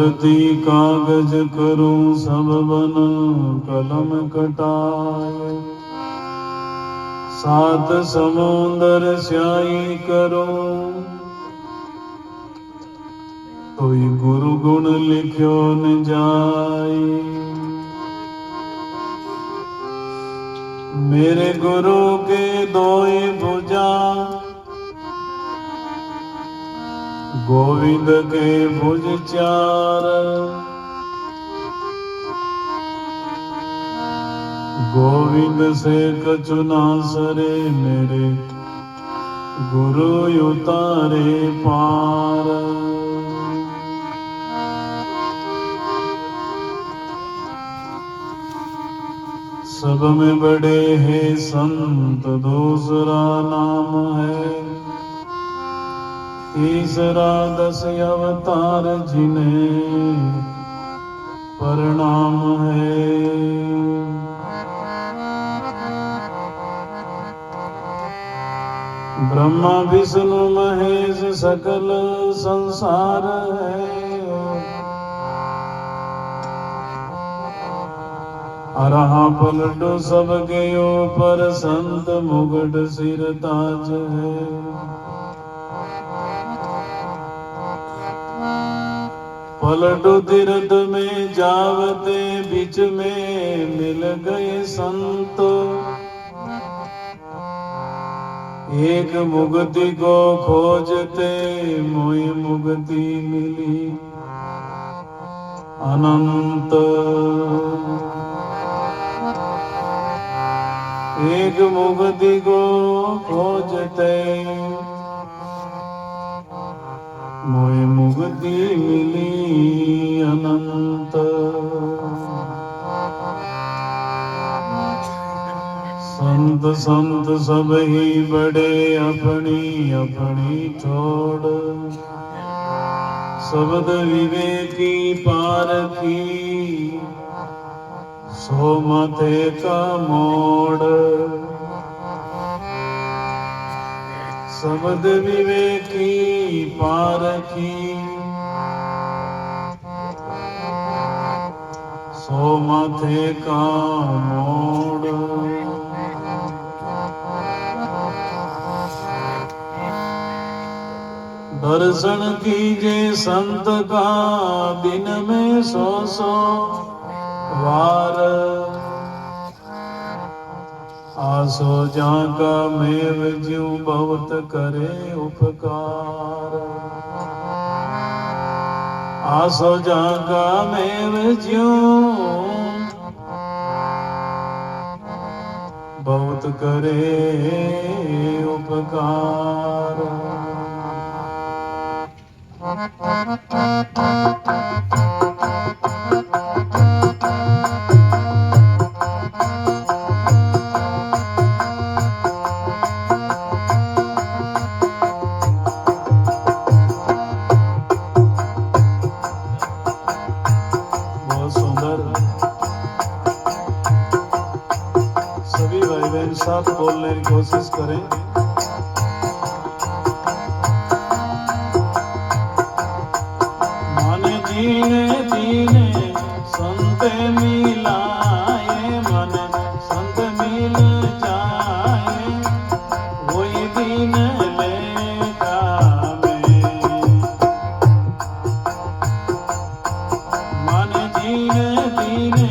धरती कागज करूं सब बन कलम कटाए, सात समुंदर स्याही करूं कोई गुरु गुण लिख्यो न जाए। मेरे गुरु के दोई भुजा गोविंद के भुज चार, गोविंद से कछु ना सरे मेरे गुरु उतारे पार। सब में बड़े हैं संत दूसरा नाम है, तीसरा 10 अवतार जिन्हें प्रणाम है। ब्रह्मा विष्णु महेश सकल संसार है, अरहा पलटो सबके ऊपर संत मुकुट सिर ताज है। पलटो तीर्थ में जावते बीच में मिल गए संत, एक मुक्ति को खोजते मोई मुक्ति मिली अनंत। एक मुक्ति को खोजते मोए मुक्ति मिली अनंत। संत संत सब ही बड़े अपनी अपनी छोड़, शब्द विवेकी पारखी सो माथे का मोड़। शब्द विवेकी पारखी सो माथे का मोड़। दर्शन कीजे संत का दिन में 100 वार, आसो जाका मेव ज्यू बहुत करे उपकार। आसो जाका मेव ज्यू बहुत करे उपकार। साथ बोलने की कोशिश करें। मन जीने जीने संत मिलाए, मन संत मिल जाए वही दिन लेगा में। मन जीने जीने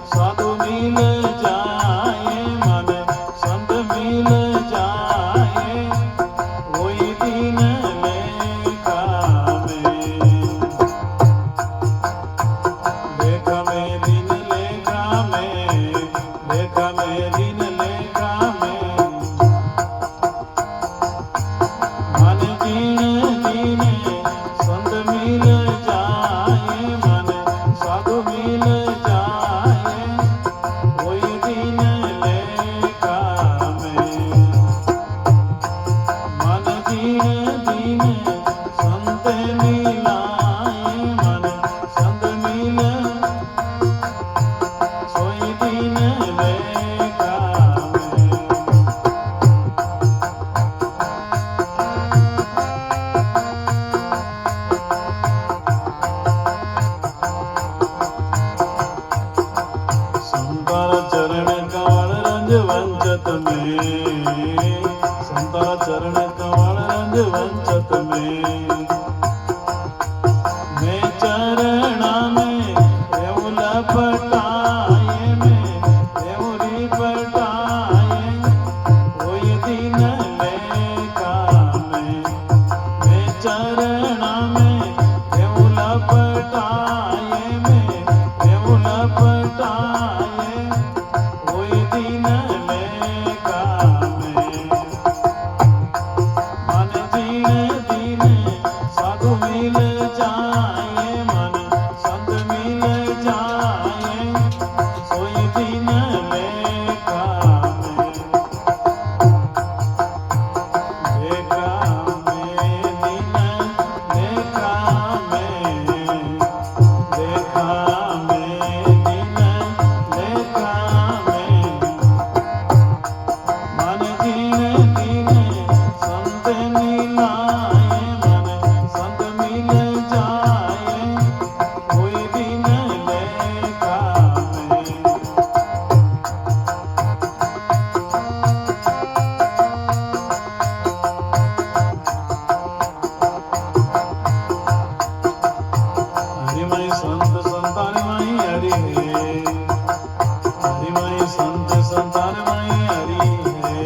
साधु मिल जाए, मन संत मिल जाए वही दिन लेखा में। लेखा में दिन लेखा में, लेखा में दिन लेखा में। मन जीने जीने संत मिल जाए, मन साधु मिल जाए वही दिन लेखा में। मन जीने जीने संत मिलाए, मन संत मिल सोई दिन लेखा में। वंचत में संता चरण कमल रंज वंचत में मैं चरणा में एवं लपटाए में एवं रिपटाए कोई दिन लेका मैं चरणा में एवं लपटाए में एवं लपटाए कोई दिन लेका मन जीण दीन साधु मिल जाए मन संत मिल जाए सोई दिन लेका लेका में दिन लेका में लेका में दिन लेका में मन जीण दीन संत मिलाए मन संत मिल जाए कोई दिन लेका में हरिमय संत संतानमय हरि है हरिमय संत संतानमय हरि है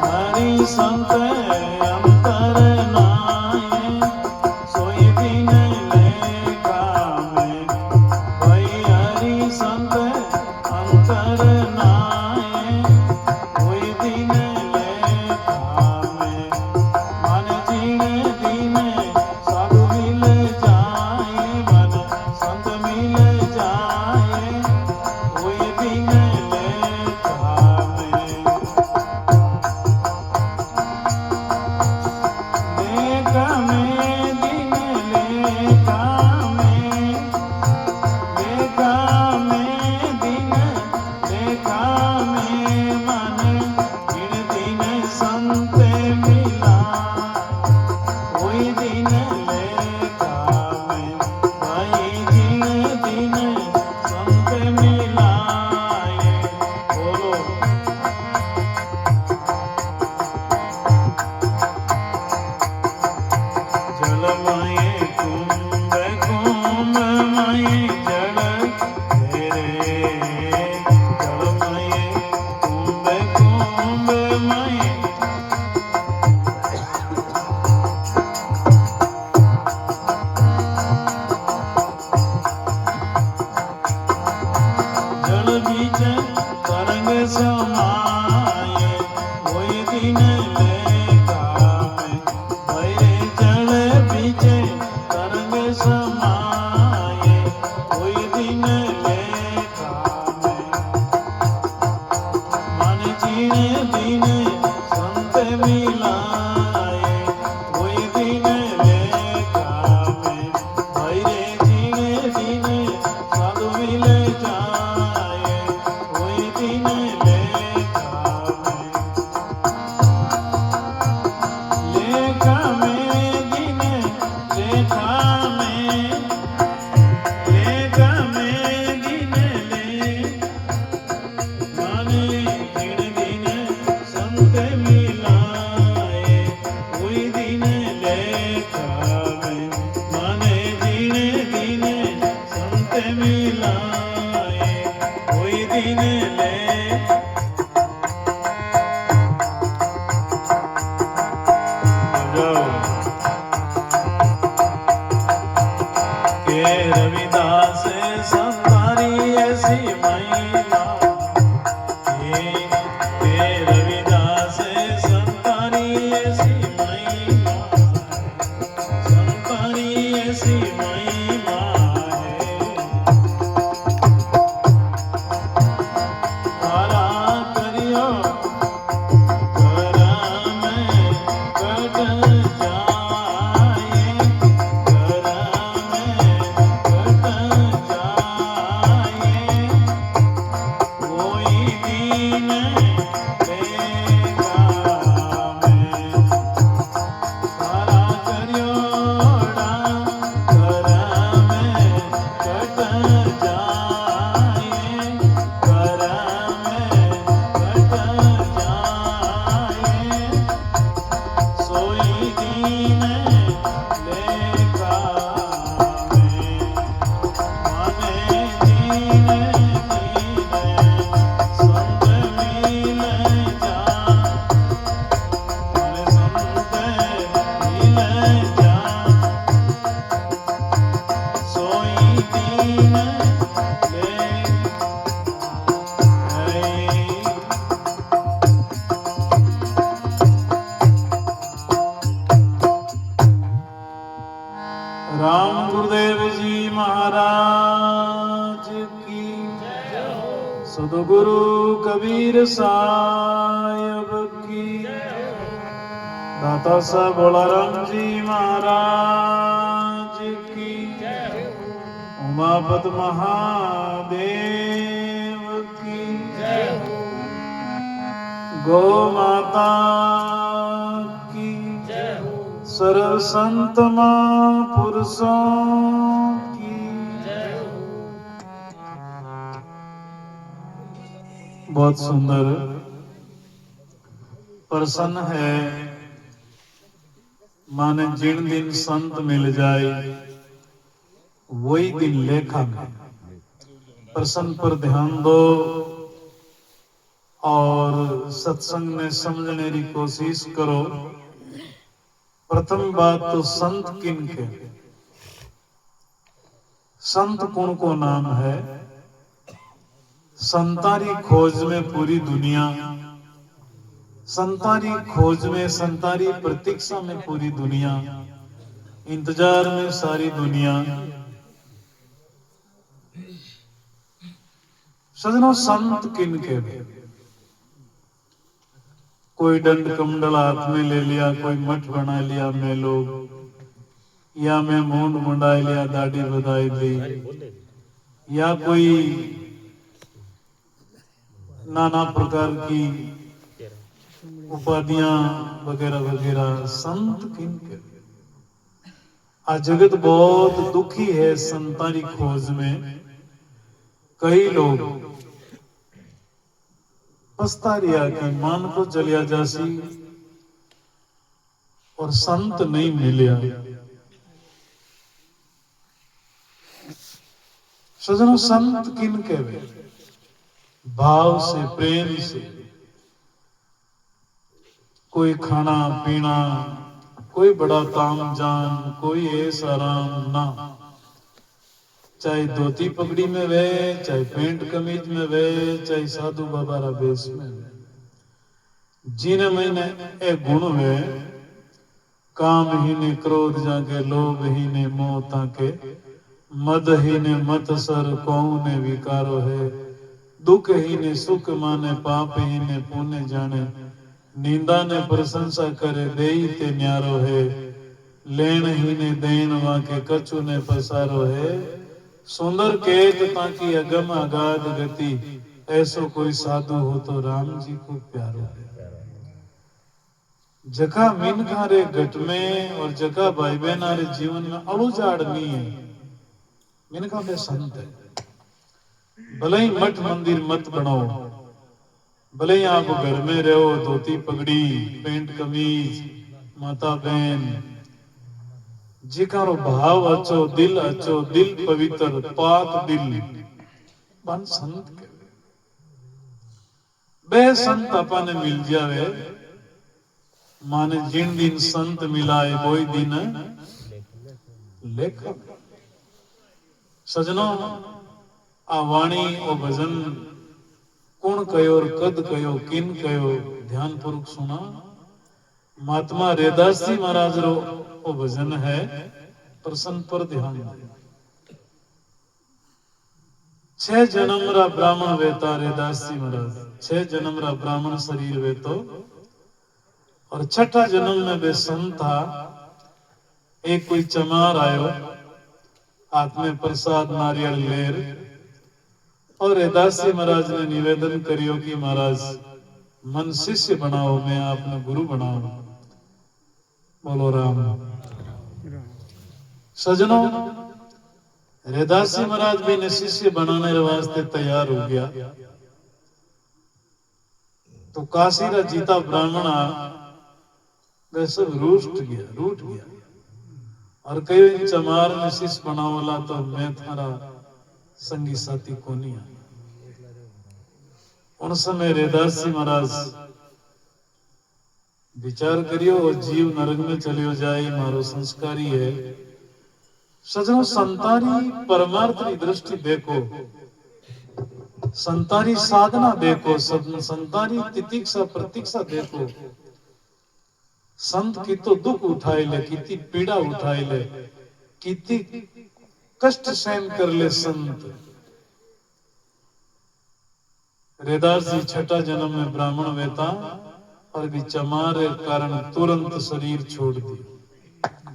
हरि संत अंतर नाये सोई दिन लेका में भाई हरि संत अंतर नाये कोई दिन लेका में मन जीण दीन साधु मिल जाए मन संत मिल जाए कोई दिन लेका में लेका में दिन लेका में लेका में दिन लेका में मन जीण दीन संत मिला कोई दिन लेका में भाई जीण दीन संत मिलाए बोलो जलमय कुंभ कुंभमय जल तेरे जलमय कुंभ कुंभमय जल बीच तरंग समाये कोई दिन लेका में भैरे जल बीच तरंग समाये कोई दिन लेका में मन जीण दीन संत मिलाए कोई दिन लेका में भैरे जीण दीन साधु मिल जाए कोई दिन लेका में लेका में दिन लेका में लेका में दिन ले माने जीण दीन संत मिलाए कोई दिन लेका में माने जीण दीन संत मिलाए कोई दिन ले के रविदास संतारी ऐसी महिमा के रविदास संतारी ऐसी महिमा संतारी ऐसी महिमा है तारा करियो करम कट जाए करम कट जाए सदगुरु कबीर साहिब की, दाता साहब बोलाराम जी महाराज की, उमापत महादेव की, गौ माता की, सर्व संत महापुरुषों की। बहुत सुंदर प्रसन्न है, माने जिन दिन संत मिल जाए वही दिन लेखा में। प्रसन्न पर ध्यान दो और सत्संग में समझने की कोशिश करो। प्रथम बात तो संत किन के, संत कौन को नाम है। संतारी खोज में पूरी दुनिया, संतारी खोज में, संतारी प्रतीक्षा में पूरी दुनिया, इंतजार में सारी दुनिया। सजनों, संत किन के, कोई दंड कमंडल हाथ में ले लिया, कोई मठ बना लिया मैं लोग, या मैं मूंड मुंडाई लिया, दाढ़ी बधाई ली, या कोई नाना प्रकार की उपाधियां वगैरह वगैरह। संत किन के, आज जगत बहुत दुखी है संतारी खोज में। कई लोग पछता रिया कि मान को चलिया जासी और संत नहीं मिलिया। सजनों, संत किन के वे, भाव से, प्रेम से। कोई खाना पीना, कोई बड़ा ताम जान, कोई ऐसा आराम ना। चाहे धोती पगड़ी में वे, चाहे पेंट कमीज में वे, चाहे साधु बाबा रा वेश में वे, जिन्हें मैंने ए गुण वे, काम ही ने क्रोध जाके, लोभ ही ने मोह ताके, मद ही ने मत सर कौन ने विकारो है, दुख ही ने सुख माने, पाप ही ने पुण्य जाने, निंदा ने प्रशंसा करे, देई ते न्यारो है, लेन ही ने देन वाके, कछु ने पसारो है, सुंदर केत ताकि अगम अगाध गति, ऐसो कोई साधु हो तो राम जी को प्यारो है। जका मीन खारे घट में और जका भाई बहनारे जीवन में अड़ुजाड़ नहीं है, मिनका में संत है। भले ही मठ मंदिर मत बनाओ, भले ही आप घर में रहो, धोती पगड़ी, पेंट कमीज, माता बहन, जिकारो भाव अच्छो, दिल अच्छो, दिल पवित्र, पाक दिल, बन संत के बे संत अपने मिल जावे। माने जिन दिन संत मिलाए वही दिन लेख। सजनों, आ वाणी और भजन कौन कयो और कद कयो, किन कयो, ध्यान पूर्वक सुना। महात्मा रैदास जी महाराज रो वो भजन है, प्रसन्न पर ध्यान दे। 6 जन्म रा ब्राह्मण वेता रैदास जी महाराज, 6 जन्म रा ब्राह्मण शरीर वेतो, और 6ठा जन्म में वे संत था। एक कोई चमार आयो, हाथ में प्रसाद नारियल लेर, और रैदास जी महाराज ने निवेदन करियो कि महाराज मन शिष्य बनाओ, मैं आपने गुरु बनाओ। बोलो राम। सजनों, रैदास जी महाराज भी ने शिष्य बनाने वास्ते तैयार हो गया। तो काशी रा जीता ब्राह्मण वे सब रूठ गया और कई चमार में शिष्य बनावला तो मैं थारा संगी साथी को नहीं। उन समय रैदास जी महाराज विचार करियो, और जीव नरक में चलियो जाए, मारो संस्कारी है। सजनों, संतारी परमार्थ की दृष्टि देखो, संतारी साधना देखो, संतारी तितिक्षा प्रतीक्षा देखो। संत की तो दुख उठाए ले, कितनी पीड़ा उठाए ले, कितनी कष्ट सहन कर ले संत। रेदास जी छठा जन्म में ब्राह्मण वेता और भी चमार कारण तुरंत शरीर छोड़ दिया।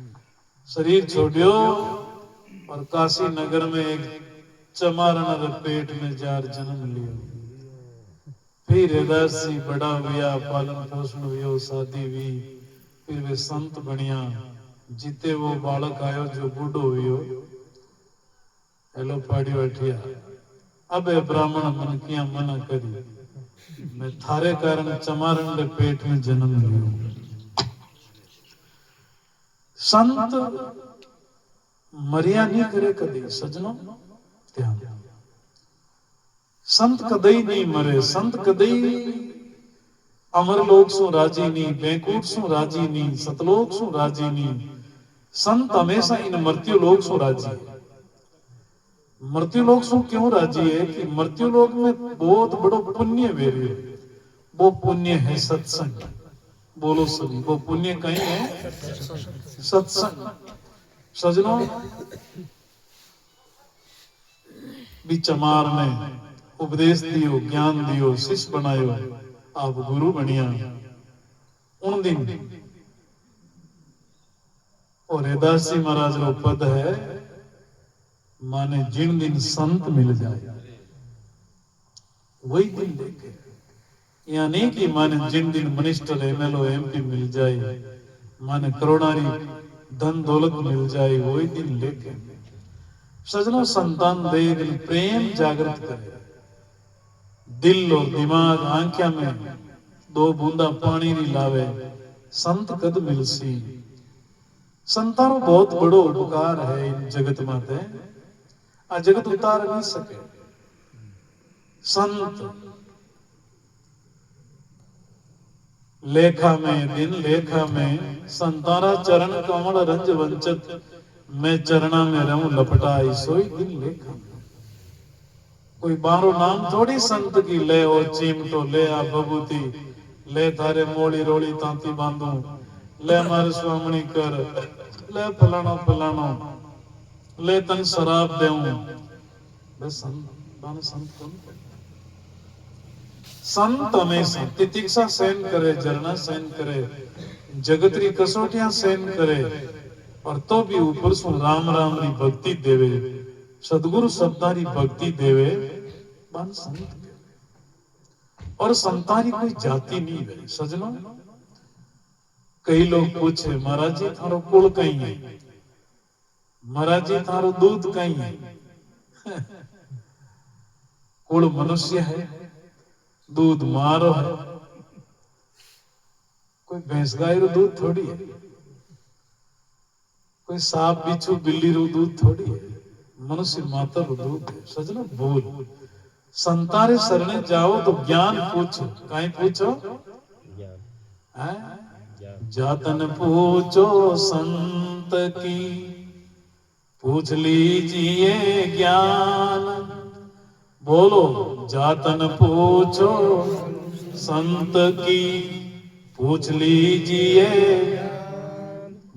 शरीर छोड़ियो और काशी नगर में एक चमारण पेट में जार जन्म लियो। फिर रेदास जी बड़ा हुआ, पालन पोषण हुआ, शादी हुई, फिर वे संत बनिया। जीते वो बालक आयो जो बूढ़ो हुयो, हेलो पाड़ी बैठिया, अब ए ब्राह्मण मन किया मना करी, मैं थारे कारण चमारण रे पेट में जन्म लियो। संत मरिया नहीं करे कदी सजनो, ध्यान। संत कदई नहीं मरे, संत कदई अमर लोक सु राजी नहीं, बैकुंठ सु राजी नहीं, सतलोक सु राजी नहीं। संत हमेशा इन मृत्यु लोक सु राजी है। मृत्यु लोक सु क्यों राजी है कि मृत्यु लोक में बहुत बड़ो पुण्य वेरी है। वो पुण्य है सत्संग। बोलो सभी, वो पुण्य कहीं है सत्संग। सजनों, भी चमार ने उपदेश दियो, ज्ञान दियो, शिष्य बनायो, आप गुरु बनिया। उन दिन और रेदास जी महाराज रो पद है, माने जिन दिन संत मिल जाए वही दिन देखे। यानी कि माने जिन दिन मिनिस्टर, एमएलओ, एमपी मिल जाए, माने करोड़ारी धन दौलत मिल जाए, वही दिन लेके। सजनों, संतान दे दिन प्रेम जागृत करे, दिल और दिमाग आंख्या में दो बूंदा पानी नहीं लावे, संत कद मिलसी। संतानो बहुत बड़ो उपकार है इन जगत माते, आ जगत उतार नहीं सके। संत लेखा में दिन लेखा में, संतारा चरण कमल रंज वंचत, मैं चरणा में रहूं लपटाई सोई दिन लेखा। कोई बारो नाम थोड़ी संत की ले, ओ चिमटो ले आ बबूती, ले थारे मोड़ी रोड़ी तांती बांधू, ले मारे स्वामणी कर, ले फलानो फलानो, ले तन शराब देऊं। बस संत कौन? संत हमेशा तितिक्षा सहन करे, जरना सहन करे, जगतरी कसोटियां सहन करे, और तो भी ऊपर सु राम राम री भक्ति देवे, सदगुरु शब्दारी भक्ति देवे, बन संत। और संतारी कोई जाति नहीं है सजनों। कई लोग पूछे, महाराज जी थारो कुल कहीं है, महाराज जी थारो दूध कहीं है। कुल मनुष्य है, दूध मारो है। कोई भैंस गाय रो दूध थोड़ी है, कोई सांप बिच्छू बिल्ली रो दूध थोड़ी है, मनुष्य माता रो दूध है। सजनो, बोल संतारे शरणे जाओ तो ज्ञान पूछो। कहीं पूछो? जातन पूछो संत की, पूछ लीजिए ज्ञान। बोलो, जातन पूछो संत की, पूछ लीजिए।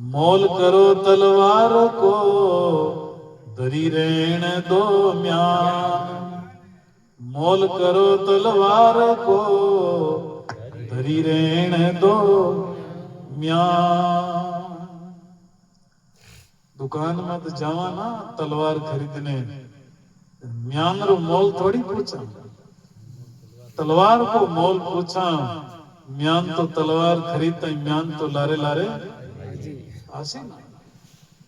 मोल करो तलवार को, धरी रहने दो म्यान। मोल करो तलवार को, धरी रहने दो म्यान। दुकान में तो जावा ना तलवार खरीदने, म्यान रो मोल थोड़ी पूछा, तलवार को मोल पूछा। म्यान तो तलवार खरीदता, म्यान तो लारे लारे आसी ना।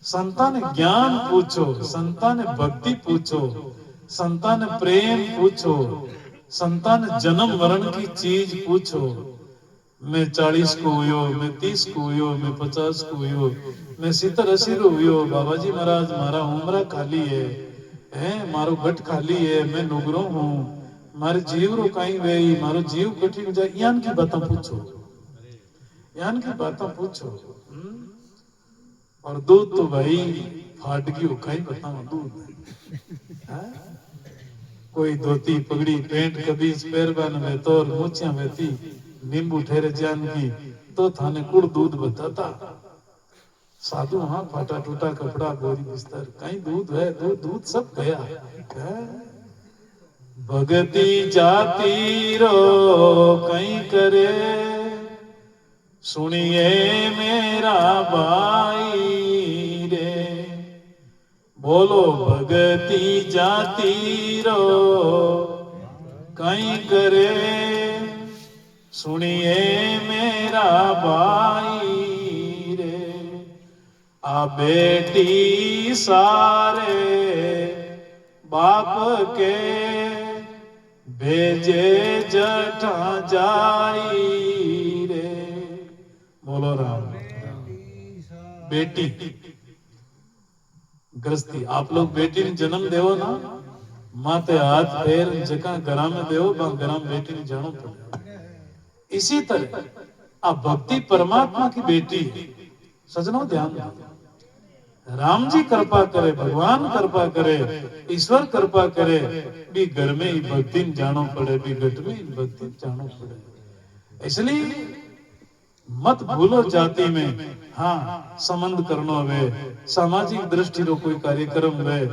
संतान ज्ञान पूछो, संतान भक्ति पूछो, संतान प्रेम पूछो, संतान जन्म मरण की चीज पूछो। मैं 40 को हुयो, मैं 30 को हुयो, मैं 50 को हुयो, मैं 70-80 रो हुयो। बाबा जी महाराज मारा उम्र खाली है, मारो गट खाली है, मैं नुगरो हूं, मारे जीव रो कहीं वेई, मारो जीव कठिन जाए। यान की बातें पूछो, यान की बातें पूछो। और दूध तो भाई फाट गयो, कहीं बताओ दूध है? कोई धोती पगड़ी पेंट कबीज पैरबान में तोर मूछिया में थी, नींबू ठहरे जान की, तो थाने कुड़ दूध बताता। साधु हाँ फाटा टूटा कपड़ा बोरी बिस्तर, कहीं दूध है? दूध दूध सब गया है। भगति जाति रो कहीं करे, सुनिए मेरा भाई रे। बोलो भगति जाति रो कहीं करे, सुनिए मेरा भाई रे। आ बेटी सारे बाप के भेजे जठा जाई रे। बोलो राम। बेटी गृहस्थी, आप लोग बेटी ने जन्म देवो ना, माते हाथ पैर जका घरा में देवो, घरा में बेटी ने जानो पड़े। इसी तरह आप भक्ति परमात्मा की बेटी है। सजनों ध्यान दो, राम जी कृपा करे, भगवान कृपा करे, ईश्वर कृपा करे, भी घर में ही भक्ति जानो पड़े, भी घट में ही भक्ति जानो पड़े। इसलिए मत भूलो जाति में, हाँ संबंध करनो वे, सामाजिक दृष्टि रो कोई कार्यक्रम वे,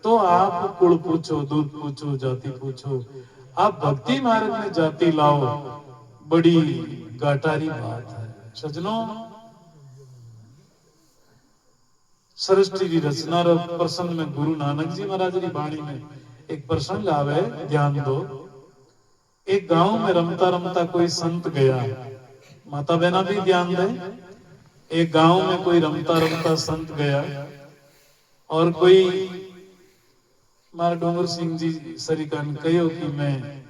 तो आप कुल पूछो, दूध पूछो, जाति पूछो। आप भक्ति मार्ग में जाति लाओ, बड़ी गाटारी बात है। सजनों, सृष्टि की रचना रो प्रसंग में गुरु नानक जी महाराज की वाणी में एक प्रसंग आवे, ध्यान दो। एक गांव में रमता रमता कोई संत गया, माता बहना भी ध्यान दे। एक गांव में कोई रमता रमता संत गया, और कोई मारा डोंगर सिंह जी सरिकान कहो कि मैं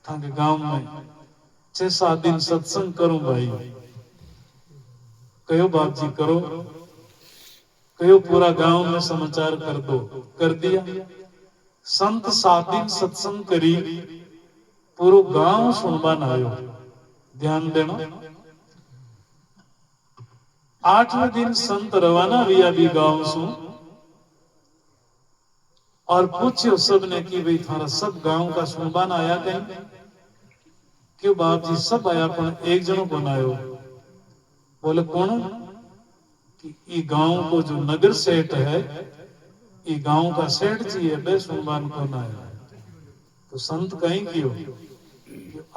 थाके गांव में 6-7 दिन सत्संग करूं भाई। कहो बाप जी करो, कहो पूरा गांव में समाचार कर दो। कर दिया। संत 7 दिन सत्संग करी, पूरा गांव सुनबान आयो। ध्यान देना। 8वें दिन संत रवाना हुआ भी गांव सु, और पूछो सबने कि भाई थारा सब गांव का सुनबान आया कहीं? क्यों बाप जी सब आया, पर एक जनो कौन आयो? बोले कौन? कि ये गांव को जो नगर सेठ है, ये गांव का सेठ जी है, बे सुनबान कौन आया? तो संत कहीं क्यों?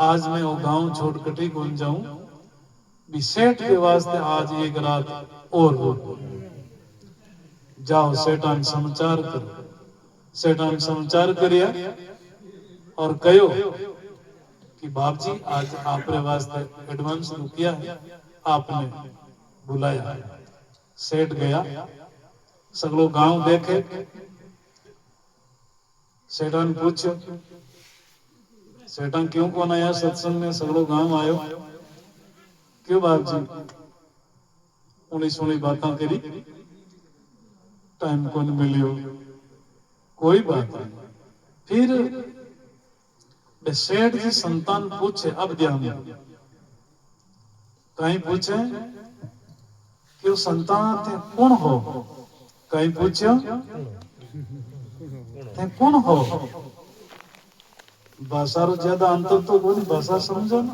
आज मैं वो गांव छोड़ कटी कौन जाऊं, भी सेठ के वास्ते आज एक रात और रुको। जाओ सेठान समाचार करो। सेठान समाचार करिया और कहो कि बाप जी आज आपरे वास्ते एडवांस रुकिया है, आपने बुलाया। सेठ गया, सगलो गांव देखे। सेठान पूछो, सेठान क्यों कौन आया सत्संग में? सगलो गांव आयो। क्यों बाप जी? उन्हीं सुनी बातें करी, टाइम कौन मिलियो। कोई बात नहीं। फिर सेठ जी संतान पूछे, अब ध्यान दो, कहीं पूछे कि संतान थे कौन हो? कहीं पूछो थे कौन हो? भाषा रो ज्यादा अंतर तो कोई भाषा समझो ना।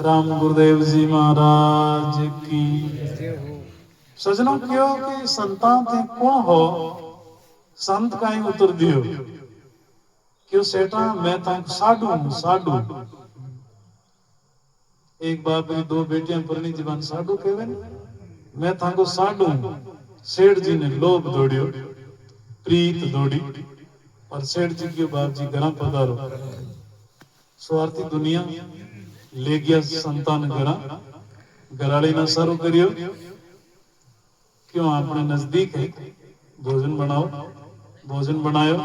राम गुरुदेव जी महाराज की। सजनों क्यों कि संतान थे कौन हो? संत कहीं उत्तर दियो, क्यों सेठा मैं था साडू हूं, साडू। एक बाप की 2 बेटियां परनी जीवन साडू कहवे ना, मैं था को साडू हूं। सेठ जी ने लोभ दौड़ियो, प्रीत दौड़ी, और सेठ जी के बाप जी घर पधारो। स्वार्थी दुनिया ले गया संतान घरा, घराड़ी ना सारू करियो, क्यों अपने नजदीक है, भोजन बनाओ। भोजन बनायो,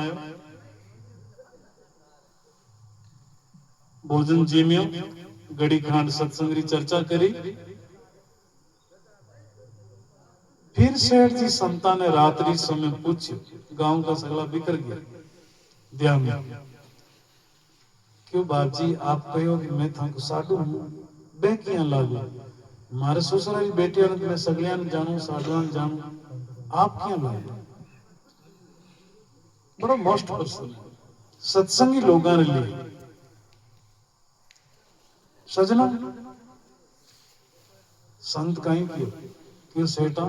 भोजन जीमियो, गड़ी खांड सत्संग री चर्चा करी। फिर सेठ जी संतान ने रात्रि समय पूछ्यो, गांव का सगला बिखर गया। ध्यान में, क्यों बाप जी आप कहो कि मैं था साडू हूं, बे किया लागू? मारे ससुरा की बेटियां ने मैं सगलियां जानू, साडुआन जानू, आप क्या लागू? बड़ा मोस्ट पर्सन सत्संगी लोगों ने लिए। सजना संत कहीं क्यों सेठा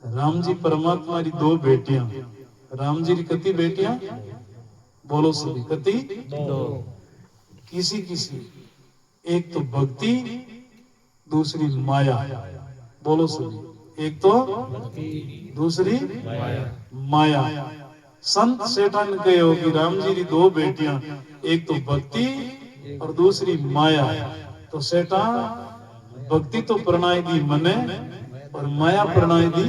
राम जी परमात्मा की 2 बेटियां। राम जी की कितनी बेटियां? बोलो सभी कति दो। किसी किसी, एक तो भक्ति, दूसरी माया। बोलो सभी, एक तो दूसरी माया। संत सेठन कहे हो कि राम जी की दो बेटियां, एक तो भक्ति और दूसरी माया। तो सेठा भक्ति तो प्रणाई दी मने और माया प्रणाई दी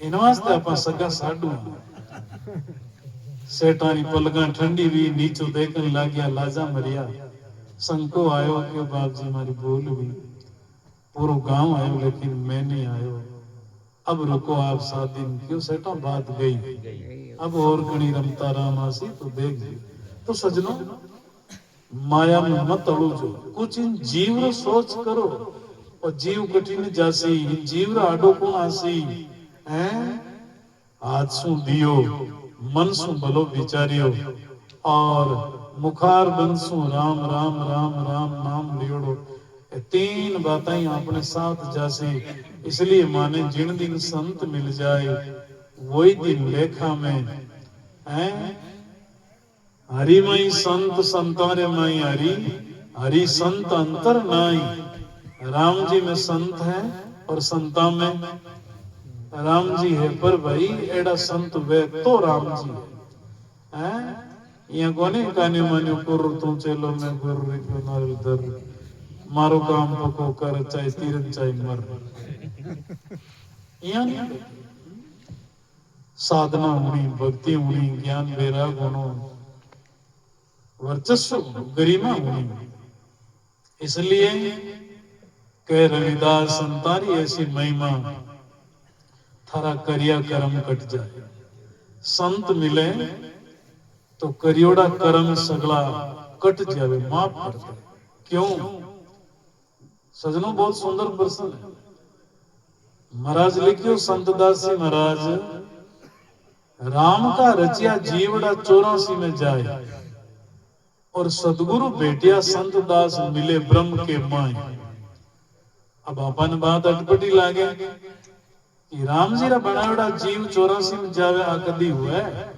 इन वास्ते आपा सगा साडू। सेठानी पलगा ठंडी भी नीचो देखने लग गया लाजा मरिया। संको आयो क्यों बाप जी मारी भूल हुई। पूरा गांव आयो लेकिन मैं नहीं आयो। अब रुको आप 7 दिन क्यों सेठा बात गई। अब और कणी रमता राम आसी तो देख जी। तो सजनों माया में मत अड़ूजो, कुछ इन जीव सोच करो। और जीव कठिन जासी, जीव आडो को आसी हैं। हाथ सु दियो, मन सु भलो विचारियो और मुखार बंसु राम राम राम राम नाम लियोड़ो। तीन बातें अपने साथ जैसे, इसलिए माने जिन दिन संत मिल जाए वही दिन लेखा में है। हरि मई संत संतारे मई हरि, हरि संत अंतर नाई। राम जी में संत है और संता में राम जी है। पर भाई एड़ा संत वे तो राम जी है। यहाँ कोने काने मान्यो कुर्र तू चलो मैं गुर्र क्यों नाल दर। मारो काम पको कर चाहे तीरन चाहे मर। यहाँ नहीं साधना होनी, भक्ति होनी, ज्ञान वैराग होनो, वर्चस्व गरिमा होनी। इसलिए कह रविदास संतारी ऐसी महिमा थारा करिया कर्म कट जाए। संत मिले तो करियोड़ा कर्म सगला कट जावे, माफ कर दे। क्यों सजनों बहुत सुंदर प्रश्न है। महाराज लिखियो संतदास जी महाराज, राम का रचिया जीवड़ा 84 में जाए और सदगुरु बेटिया संतदास मिले ब्रह्म के माय। अब अपन बात अटपटी लागे कि राम जी रा बनावड़ा जीव 84 में जावे आ कदी हुआ है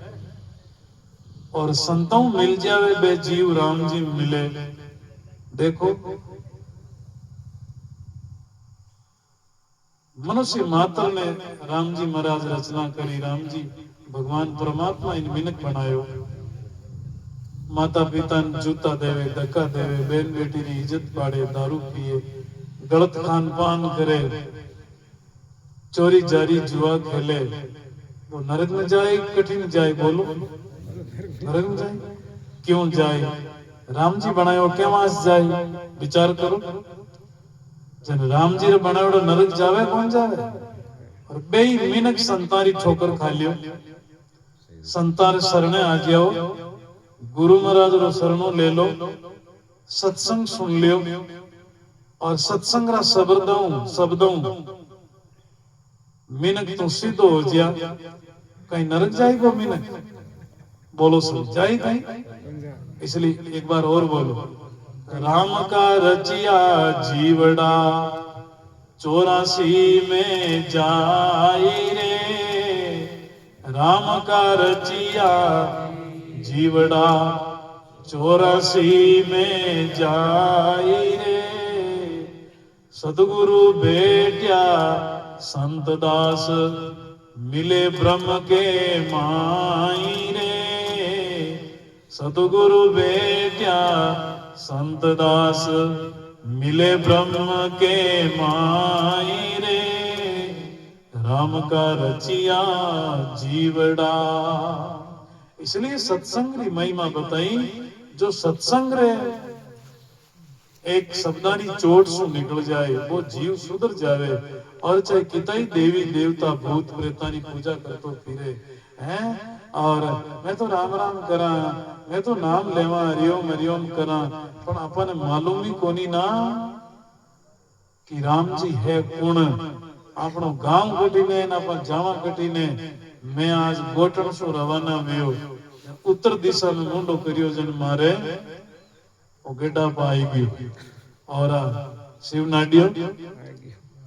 और संतों मिल जावे बे जीव राम जी मिले। देखो मनुष्य मात्र ने राम जी महाराज रचना करी। राम जी भगवान परमात्मा इन मिनक बनायो। माता पिता जूता देवे, धक्का देवे, बेन बेटी की इज्जत पाड़े, दारू पिए, गलत खान पान करे, चोरी जारी जुआ खेले, वो नरक में जाए कठिन जाए। बोलो नरक में जाए क्यों जाए? राम जी बनायो क्या वास जाए? विचार करो। जन राम जी रे बनायो नरक जावे कौन जावे? और बेई मिनक संतारी ठोकर खा लियो। संतार शरणे आ जाओ, गुरु महाराज रो शरणो ले लो, सत्संग सुन लियो और सत्संग रा शब्दों मिनक तो सीधो हो जा। कहीं नरक जाएगा मिनक? बोलो सब जाए कहीं? इसलिए एक बार और बोलो, राम का रचिया जीवड़ा 84 में जाई रे। राम का रचिया जीवड़ा 84 में जाई रे। सदगुरु बेटिया संतदास मिले ब्रह्म के माई रे। सतगुरु बेटिया संतदास मिले ब्रह्म के माई रे। राम का रचिया जीवड़ा। इसलिए सत्संग की महिमा बताई। जो सत्संग रे एक शब्दानी चोट से निकल जाए वो जीव सुधर जावे। और चाहे कितई देवी देवता भूत प्रेतानी पूजा करतो फिरे हैं और मैं तो राम राम करा, मैं तो नाम लेवा हरिओम करा, पर अपन मालूम ही कोनी ना कि राम जी है कौन। आपनो गांव कटीने ना अपन जावा कटीने। मैं आज गोटण सो रवाना हुयो, उत्तर दिशा में मुंडो करियो जन मारे वो गेडा पाई गयो और शिव नाडियो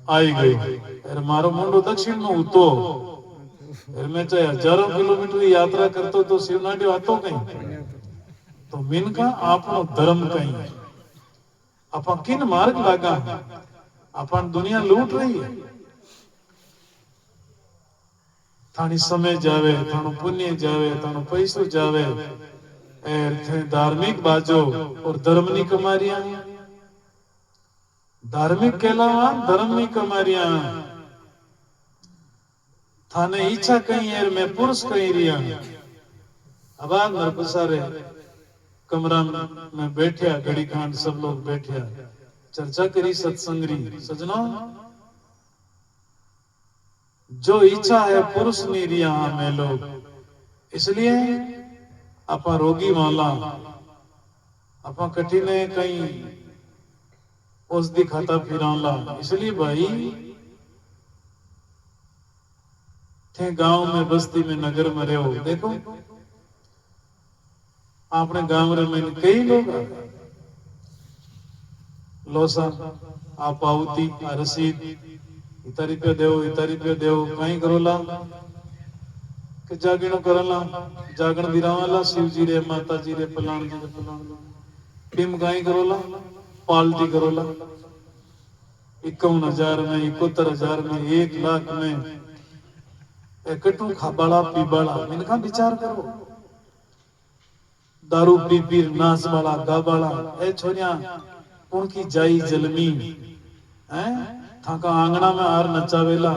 आई गयो। अरे मारो मुंडो दक्षिण में उतो फिर मैं चाहे हजारों किलोमीटर की यात्रा करतो तो शिवनाड्यो आतो कहीं तो मिनका आपनो धर्म कहीं आपा किन मार्ग लागा अपन दुनिया लूट रही है थानी समय जावे थानो पुण्य जावे थानो पैसो जावे थे धार्मिक बाजो और धर्म नी कमारिया धार्मिक कहलावा धर्म नी कमारिया थाने इच्छा कहीं है मैं पुरुष कहीं रिया अब आज नरपसारे कमरा में बैठा घड़ी खान सब लोग बैठा चर्चा करी सत्संगरी सजना जो इच्छा है पुरुष नहीं रिया में लोग इसलिए आपा रोगी माला आपा कठिन कहीं औषधि खाता फिराला इसलिए भाई थे गांव में बस्ती में नगर में रहो देखो आपने गांव में कई लोग लोसा आप पावती रसीद इतना रुपया देव कहीं करोला कि जागरणो करला जागरण दिरावाला शिव जी रे माता जी रे फलाण टीम कहीं करोला पाल्टी करोला 51,000 में 71,000 में 1 लाख में एकटू खाबाड़ा पीबाड़ा इनका विचार करो दारू पी पी नाच वाला गाबाड़ा ए छोरिया उनकी जाई जलमी हैं थाका आंगना में हार नचावेला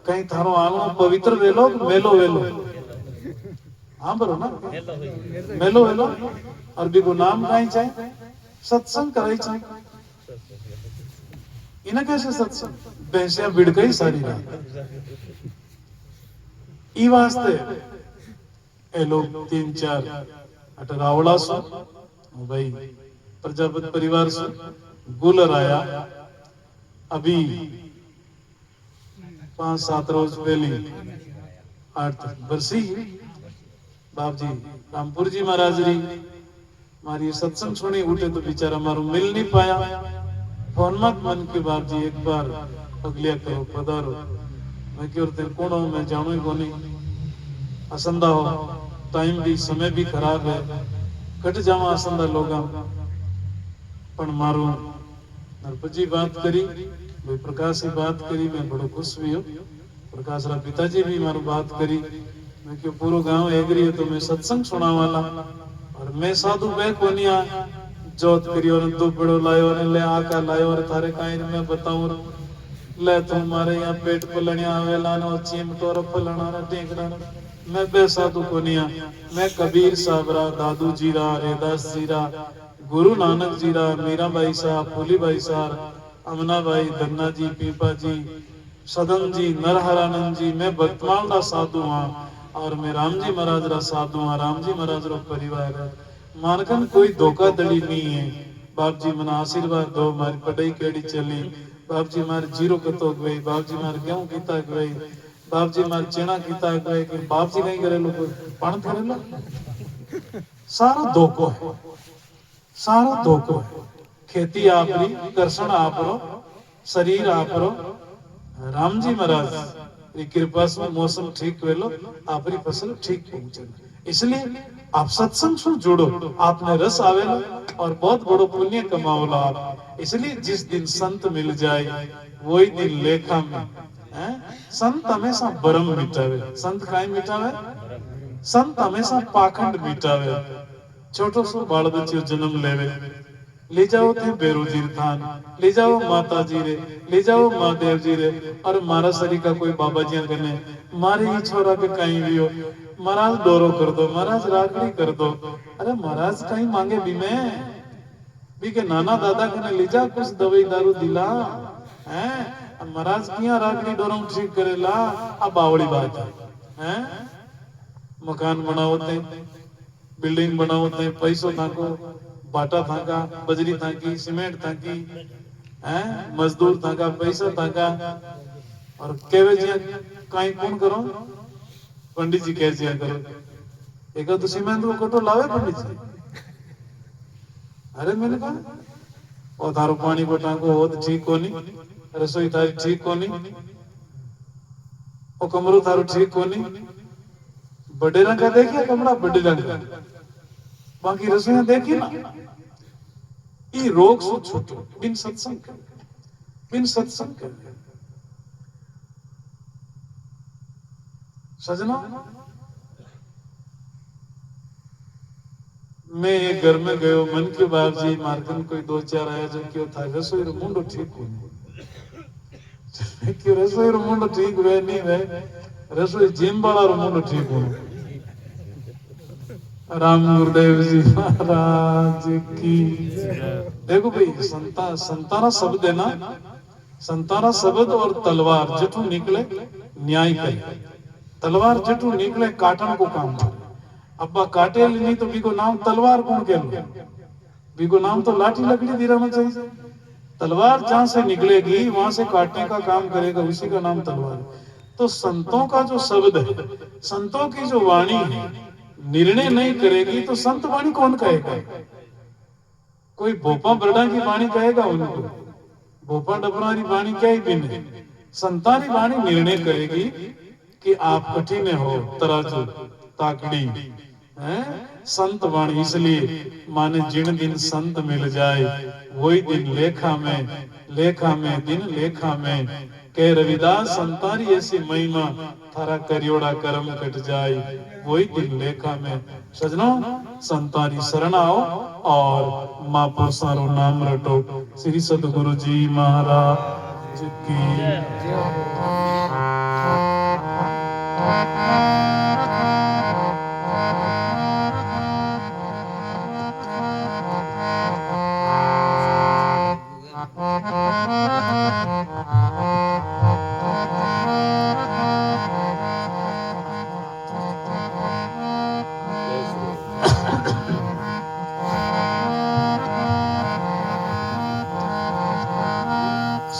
कहीं थारो आंगनो पवित्र वेलो मेलो वेलो हाँ बरो ना मेलो वेलो अरबी को नाम कहीं चाहे सत्संग कराई चाहे इन्हें कैसे सत्संग भैंसिया बिड़ गई सारी रात ई वास्ते ए लोग 3-4 अटरावड़ा सो भाई प्रजापति परिवार से गुलर आया अभी 5-7 रोज पहले 8 बरसी बाप जी रामपुर जी महाराज री मारी सत्संग सुनी उठे तो बेचारा मारू मिल नहीं पाया फोन मत मन के बाप जी एक बार अगलिया करो पधारो मैं क्यों तेरे कौन हूं मैं जानू ही कोनी असंदा हो टाइम भी समय भी खराब है कट जावा असंदा लोगा पण मारू नरपजी बात करी भाई प्रकाश की बात करी मैं बड़ो खुश हुई प्रकाश रा पिताजी भी मारू बात करी मैं क्यों पूरा गांव एग्री है तो मैं सत्संग सुना वाला और मैं साधु बे कोनिया जोत करी और दुबड़ो लायो और ले आका लायो और थारे काई मैं बताऊं ले तुम्हारे यहाँ पेट पलनिया आवेला नो चिमटो र फलना र टेकड़ा मैं बे साधु कोनिया मैं कबीर साहबरा दादू जीरा रेदास जीरा गुरु नानक जीरा मीरा भाई साहब फूली भाई साहब अमना भाई धन्ना जी पीपा जी सदन जी नरहरानंद जी मैं वर्तमान रा साधु हाँ और मैं राम जी महाराज रा साधु हाँ राम जी महाराज रो परिवार है मानकन कोई धोखाधड़ी नहीं है बाप जी मना आशीर्वाद दो मारी पढ़ाई केड़ी चली बाप जी मारे जीरो कतो गई बाप जी मारे गेहूं कीता गई बाप जी मारे चना कीता गई कि बाप जी कहीं करे लोग पण करेला सारा धोखो है सारा धोखो है खेती आपरी कर्षण आपरो शरीर आपरो राम जी महाराज की कृपा से मौसम ठीक वेलो आपरी फसल ठीक पहुंचे इसलिए आप सत्संग से जुड़ो आपने रस आवेला और बहुत बड़ो पुण्य कमाओला आप इसलिए जिस दिन संत मिल जाए वही दिन लेखा में संत हमेशा भरम मिटावे संत काई मिटावे संत हमेशा पाखंड मिटावे छोटो सो बाल बच्चो जन्म लेवे ले जाओ थे बेरोजीर थान ले जाओ माता जी रे ले जाओ महादेव जी रे और मारा सरी का कोई बाबा जी कने मारे ही छोरा के कहीं भी हो महाराज डोरो कर दो महाराज राखड़ी कर दो अरे महाराज कहीं मांगे भी मैं भी के नाना दादा कने ले जा कुछ दवाई दारू दिला हैं महाराज किया राखड़ी डोरो ठीक करेला अब बावड़ी बात है मकान बनाओते बिल्डिंग बनाओते पैसों थाको बाटा थाका बजरी थाकी सीमेंट थाकी हैं मजदूर थाका पैसा थाका और केवे जी काई कौन करो पंडित जी कैसे करो एक तो सीमेंट को कोटो लावे पंडित जी अरे मैंने कहा और थारो पानी को टांको हो तो ठीक कोनी रसोई थारी ठीक कोनी वो कमरो थारो ठीक कोनी बड़े रंग का देखिए कमरा बड़े रंग का बाकी रसोईया देखी ना ये रोग सु छूटो बिन सत्संग कर सजना मैं एक घर में गयो मन की बात जी मार्कन कोई दो चार आया जो क्यों था रसोई रो मुंडो ठीक हो क्यों रसोई रो मुंडो ठीक वे नहीं वे रसोई जिम वाला रो मुंडो ठीक हो राम गुरुदेव जी महाराज की देखो भाई संताना शब्द है ना संताना शब्द और तलवार जटू निकले न्याय करे तलवार जटू निकले काटन को काम करे अब्बा काटे नहीं तो बीको नाम तलवार कौन कह लो बीको नाम तो लाठी लकड़ी दी रहना चाहिए तलवार जहां से निकलेगी वहां से काटने का काम करेगा उसी का नाम तलवार तो संतों का जो शब्द है संतों की जो वाणी है निर्णय नहीं करेगी तो संत वाणी कौन कहेगा कोई भोपा बरडा की वाणी कहेगा उनको भोपा डबरा की वाणी क्या ही बिन है संतानी वाणी निर्णय करेगी कि आप कठिन हो तराजू ताकड़ी है संत वाणी इसलिए माने जिन दिन संत मिल जाए वही दिन लेखा में दिन लेखा में कह रविदास संतारी ऐसी महिमा थारा करियोड़ा कर्म कट जाए वही दिन लेखा में सजनो संतारी शरण आओ और मां पुरुषारो नाम रटो श्री सतगुरु जी महाराज की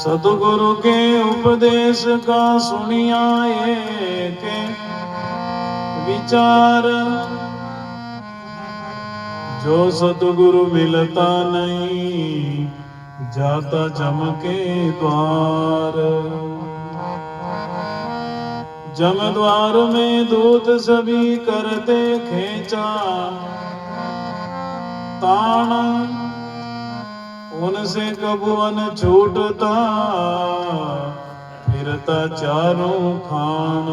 सतगुरु के उपदेश का सुनिया के विचार जो सतगुरु मिलता नहीं जाता जम के द्वार जम द्वार में दूत सभी करते खेचा ताण उनसे कबुअन छूटता फिरता चारों खान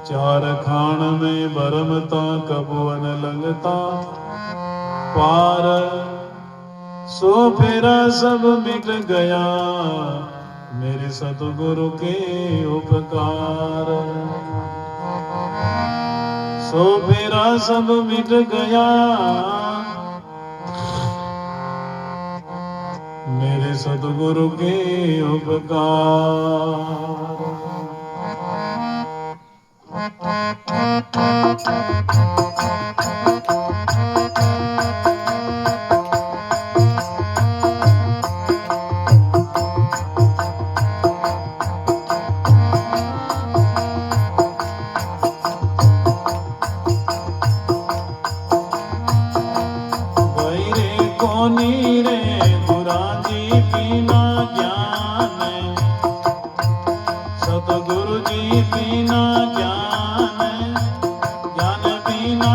चार खान में बरमता कबुअन लगता पार सो फेरा सब मिट गया मेरे सतगुरु के उपकार सो फेरा सब मिट गया मेरे सतगुरु के उपकार सतगुरु जी बिना ज्ञान ज्ञान बिना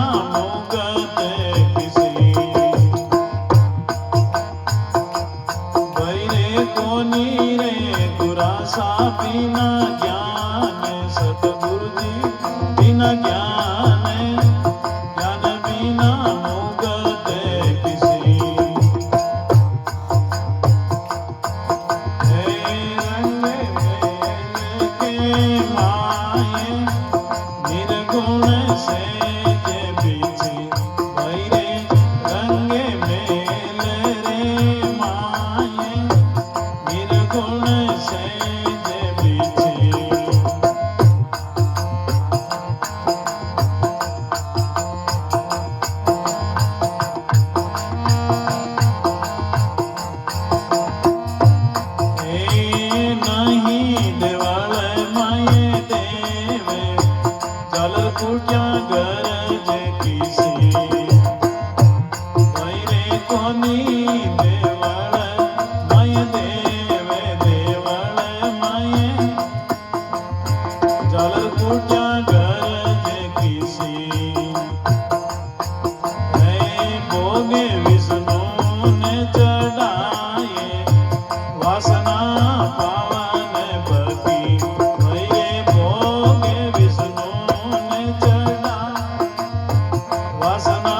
वासना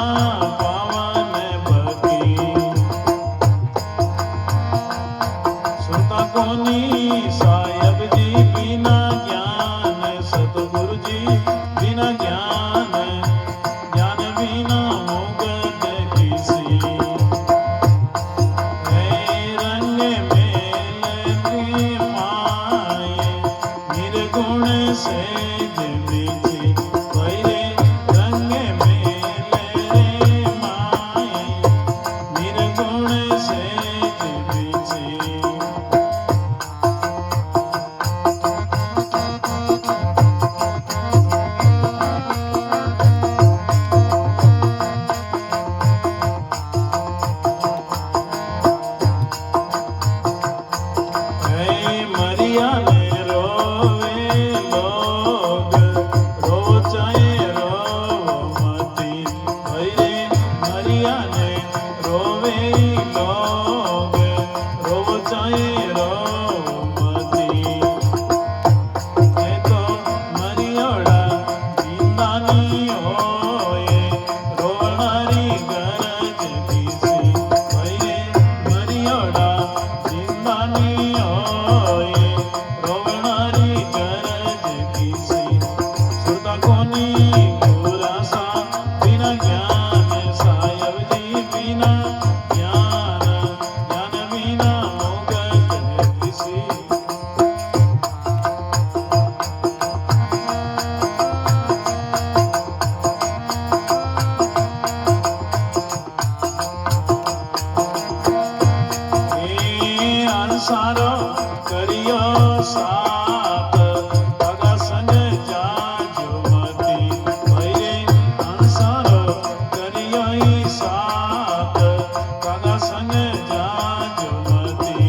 पावन बकी सुता कोनी साहेब जी बिना ज्ञान सतगुरु जी बिना ज्ञान ज्ञान बिना मुगत किसी रंग मेल की माए निर्गुण से बिछी वैरे रंग मेल रे माए निर्गुण से बिछी मरिया ने रोवे लोग रो चाहे रो मती भैरे मरिया ने रोवे लोग रो चाहे रो मती तो मरियोड़ा जिंदानी होए रोनारी गरज किसी भैरे मरियोड़ा जिंदानी सारो करियो साथ भगा संग जाजो मती भैरे अंसारो करियो साथ भगा संग जाजो मती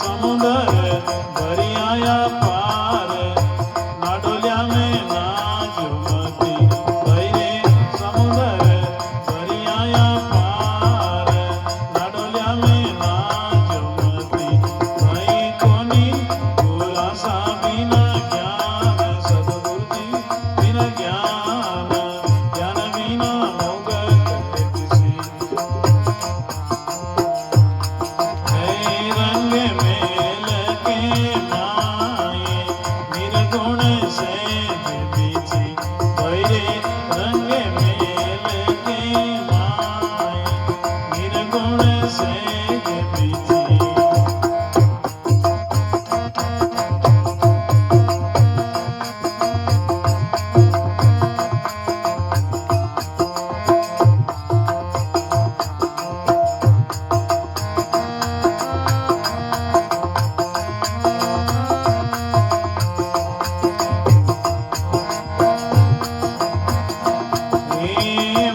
समुद्र भरियाया पार नाडोलिया में नाजो मती भैरे समुद्र भरियाया पार नाडोलिया में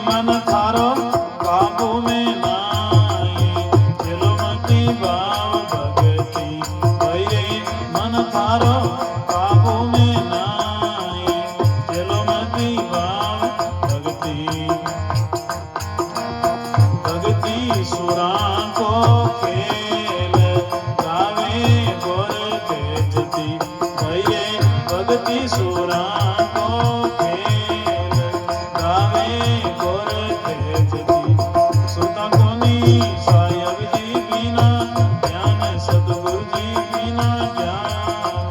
मन थारो काबू में नाई चलो मती भाव भगती भैरे मन थारो काबू में नाई चलो मती भाव भगती भगती सुरा को खेल गावे गोर तेजती भैरे भगती सुरा को खेल गावे गोर तेजती सुता कोनी साहेब जी बिना ज्ञान सतगुरु जी बिना ज्ञान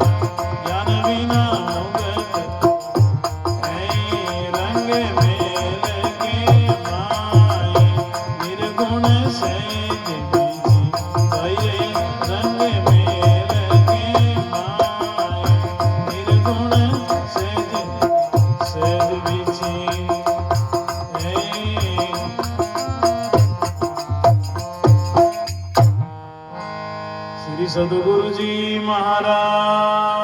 ज्ञान बिना मुगत रंग मेल के माए निर्गुण से बिछी भैरे रंग मेल के माए निर्गुण से बिछी श्री सद्गुरु जी महाराज।